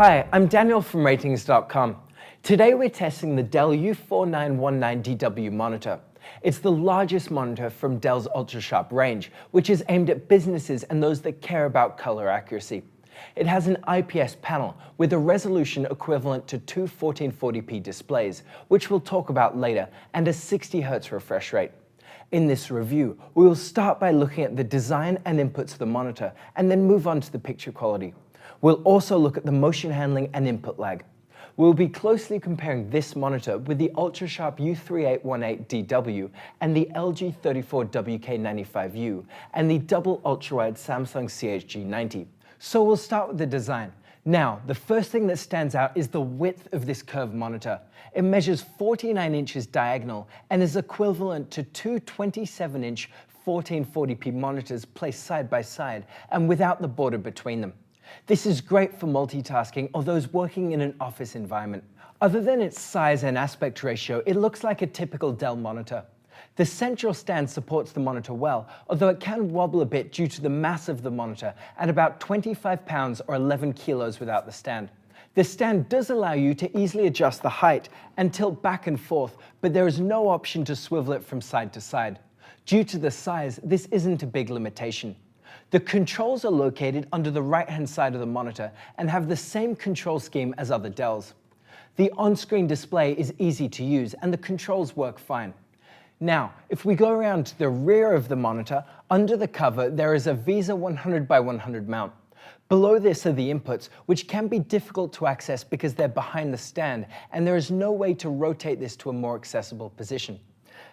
Hi, I'm Daniel from Ratings.com. Today we're testing the Dell U4919DW monitor. It's the largest monitor from Dell's Ultrasharp range, which is aimed at businesses and those that care about color accuracy. It has an IPS panel with a resolution equivalent to two 1440p displays, which we'll talk about later, and a 60 Hz refresh rate. In this review, we will start by looking at the design and inputs of the monitor, and then move on to the picture quality. We'll also look at the motion handling and input lag. We'll be closely comparing this monitor with the Ultrasharp U4919DW and the LG 34WK95U and the double ultrawide Samsung CHG90. So we'll start with the design. Now, the first thing that stands out is the width of this curved monitor. It measures 49 inches diagonal and is equivalent to two 27-inch 1440p monitors placed side by side and without the border between them. This is great for multitasking or those working in an office environment. Other than its size and aspect ratio, it looks like a typical Dell monitor. The central stand supports the monitor well, although it can wobble a bit due to the mass of the monitor at about 25 pounds or 11 kilos without the stand. The stand does allow you to easily adjust the height and tilt back and forth, but there is no option to swivel it from side to side. Due to the size, this isn't a big limitation. The controls are located under the right-hand side of the monitor and have the same control scheme as other Dells. The on-screen display is easy to use and the controls work fine. Now, if we go around to the rear of the monitor, under the cover there is a VESA 100x100 mount. Below this are the inputs, which can be difficult to access because they're behind the stand and there is no way to rotate this to a more accessible position.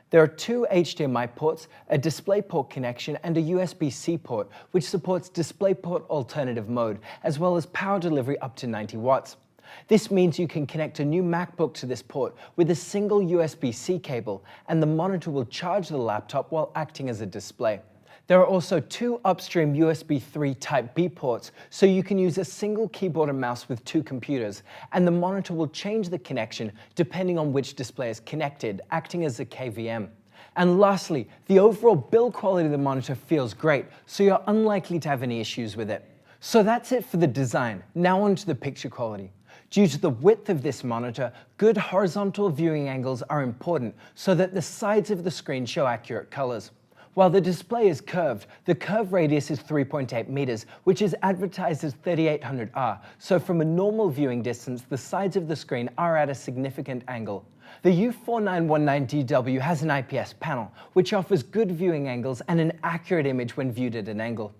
There are two HDMI ports, a DisplayPort connection and a USB-C port, which supports DisplayPort alternative mode, as well as power delivery up to 90 watts. This means you can connect a new MacBook to this port with a single USB-C cable, and the monitor will charge the laptop while acting as a display. There are also two upstream USB 3 Type-B ports, so you can use a single keyboard and mouse with two computers, and the monitor will change the connection depending on which display is connected, acting as a KVM. And lastly, the overall build quality of the monitor feels great, so you're unlikely to have any issues with it. So that's it for the design. Now on to the picture quality. Due to the width of this monitor, good horizontal viewing angles are important so that the sides of the screen show accurate colors. While the display is curved, the curve radius is 3.8 meters, which is advertised as 3800R, so from a normal viewing distance, the sides of the screen are at a significant angle. The U4919DW has an IPS panel, which offers good viewing angles and an accurate image when viewed at an angle.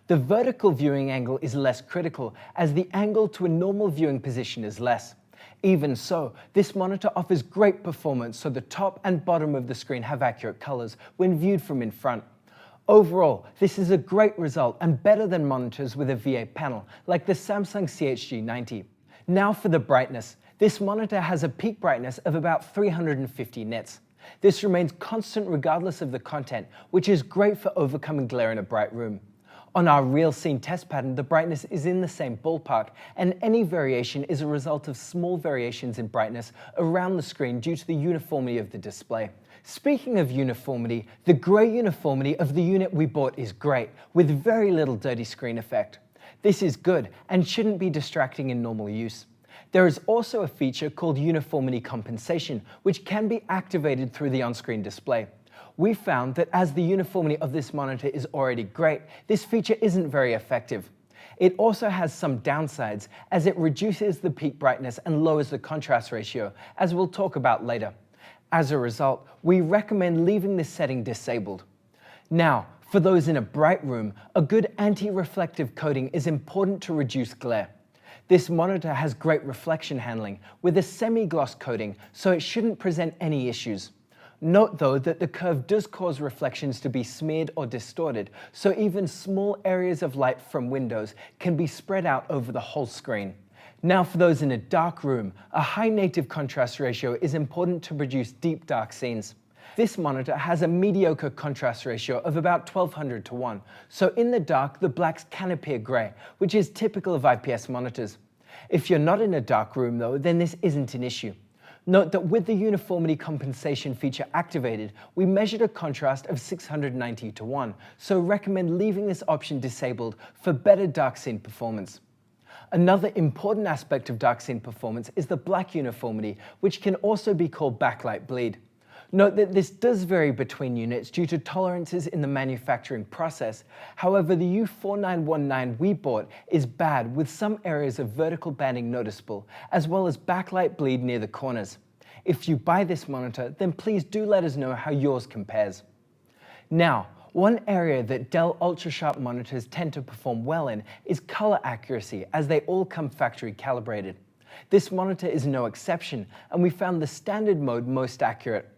The vertical viewing angle is less critical, as the angle to a normal viewing position is less. Even so, this monitor offers great performance, so the top and bottom of the screen have accurate colors when viewed from in front. Overall, this is a great result and better than monitors with a VA panel, like the Samsung CHG90. Now for the brightness. This monitor has a peak brightness of about 350 nits. This remains constant regardless of the content, which is great for overcoming glare in a bright room. On our real scene test pattern, the brightness is in the same ballpark, and any variation is a result of small variations in brightness around the screen due to the uniformity of the display. Speaking of uniformity, the gray uniformity of the unit we bought is great, with very little dirty screen effect. This is good and shouldn't be distracting in normal use. There is also a feature called uniformity compensation, which can be activated through the on-screen display. We found that as the uniformity of this monitor is already great, this feature isn't very effective. It also has some downsides, as it reduces the peak brightness and lowers the contrast ratio, as we'll talk about later. As a result, we recommend leaving this setting disabled. Now, for those in a bright room, a good anti-reflective coating is important to reduce glare. This monitor has great reflection handling, with a semi-gloss coating, so it shouldn't present any issues. Note though that the curve does cause reflections to be smeared or distorted, so even small areas of light from windows can be spread out over the whole screen. Now for those in a dark room, a high native contrast ratio is important to produce deep dark scenes. This monitor has a mediocre contrast ratio of about 1200:1, so in the dark the blacks can appear grey, which is typical of IPS monitors. If you're not in a dark room though, then this isn't an issue. Note that with the uniformity compensation feature activated, we measured a contrast of 690:1, so recommend leaving this option disabled for better dark scene performance. Another important aspect of dark scene performance is the black uniformity, which can also be called backlight bleed. Note that this does vary between units due to tolerances in the manufacturing process. However, the U4919 we bought is bad, with some areas of vertical banding noticeable, as well as backlight bleed near the corners. If you buy this monitor, then please do let us know how yours compares. Now, one area that Dell Ultrasharp monitors tend to perform well in is color accuracy, as they all come factory calibrated. This monitor is no exception, and we found the standard mode most accurate.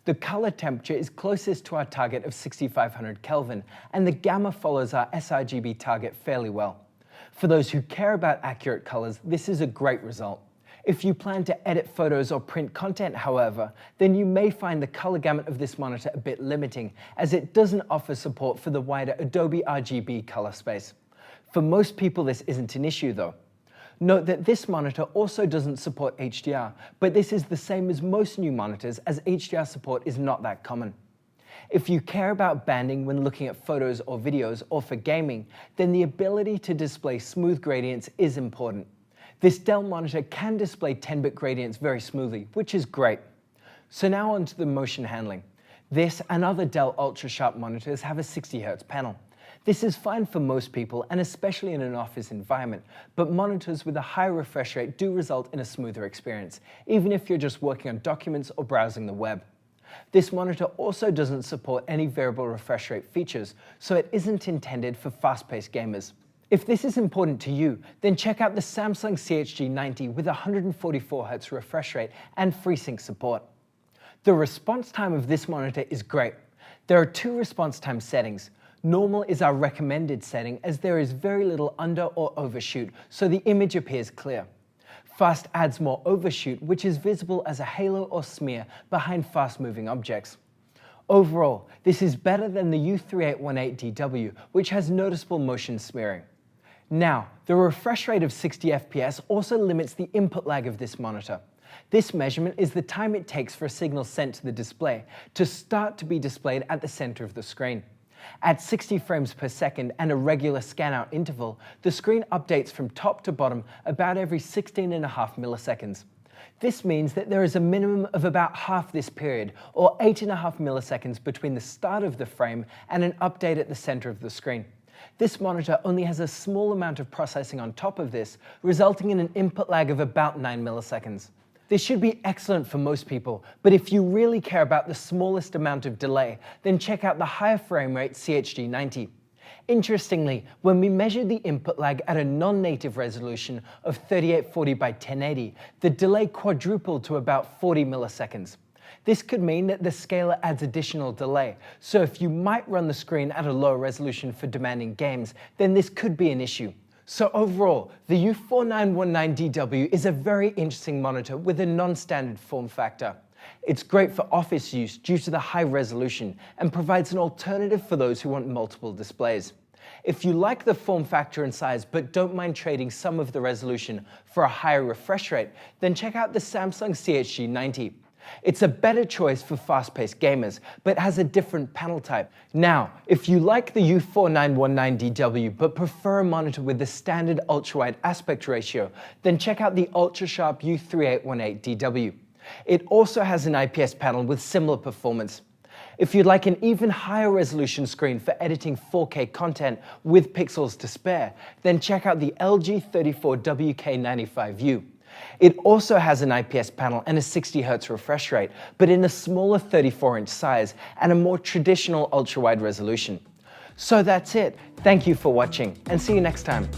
The color temperature is closest to our target of 6500 Kelvin, and the gamma follows our sRGB target fairly well. For those who care about accurate colors, this is a great result. If you plan to edit photos or print content, however, then you may find the color gamut of this monitor a bit limiting, as it doesn't offer support for the wider Adobe RGB color space. For most people, this isn't an issue though. Note that this monitor also doesn't support HDR, but this is the same as most new monitors, as HDR support is not that common. If you care about banding when looking at photos or videos, or for gaming, then the ability to display smooth gradients is important. This Dell monitor can display 10-bit gradients very smoothly, which is great. So now on to the motion handling. This and other Dell Ultrasharp monitors have a 60Hz panel. This is fine for most people, and especially in an office environment, but monitors with a high refresh rate do result in a smoother experience, even if you're just working on documents or browsing the web. This monitor also doesn't support any variable refresh rate features, so it isn't intended for fast-paced gamers. If this is important to you, then check out the Samsung CHG90 with 144Hz refresh rate and FreeSync support. The response time of this monitor is great. There are two response time settings. Normal is our recommended setting, as there is very little under or overshoot, so the image appears clear. Fast adds more overshoot, which is visible as a halo or smear behind fast-moving objects. Overall, this is better than the U4919DW, which has noticeable motion smearing. Now, the refresh rate of 60 FPS also limits the input lag of this monitor. This measurement is the time it takes for a signal sent to the display to start to be displayed at the center of the screen. At 60 frames per second and a regular scan-out interval, the screen updates from top to bottom about every 16.5 milliseconds. This means that there is a minimum of about half this period, or 8.5 milliseconds between the start of the frame and an update at the center of the screen. This monitor only has a small amount of processing on top of this, resulting in an input lag of about 9 milliseconds. This should be excellent for most people, but if you really care about the smallest amount of delay, then check out the higher frame rate CHG90. Interestingly, when we measured the input lag at a non-native resolution of 3840 by 1080, the delay quadrupled to about 40 milliseconds. This could mean that the scaler adds additional delay, so if you might run the screen at a lower resolution for demanding games, then this could be an issue. So overall, the U4919DW is a very interesting monitor with a non-standard form factor. It's great for office use due to the high resolution and provides an alternative for those who want multiple displays. If you like the form factor and size but don't mind trading some of the resolution for a higher refresh rate, then check out the Samsung CHG90. It's a better choice for fast-paced gamers, but has a different panel type. Now, if you like the U4919DW but prefer a monitor with the standard ultra-wide aspect ratio, then check out the Ultrasharp U3818DW. It also has an IPS panel with similar performance. If you'd like an even higher resolution screen for editing 4K content with pixels to spare, then check out the LG 34WK95U. It also has an IPS panel and a 60Hz refresh rate, but in a smaller 34-inch size and a more traditional ultra-wide resolution. So that's it. Thank you for watching, and see you next time.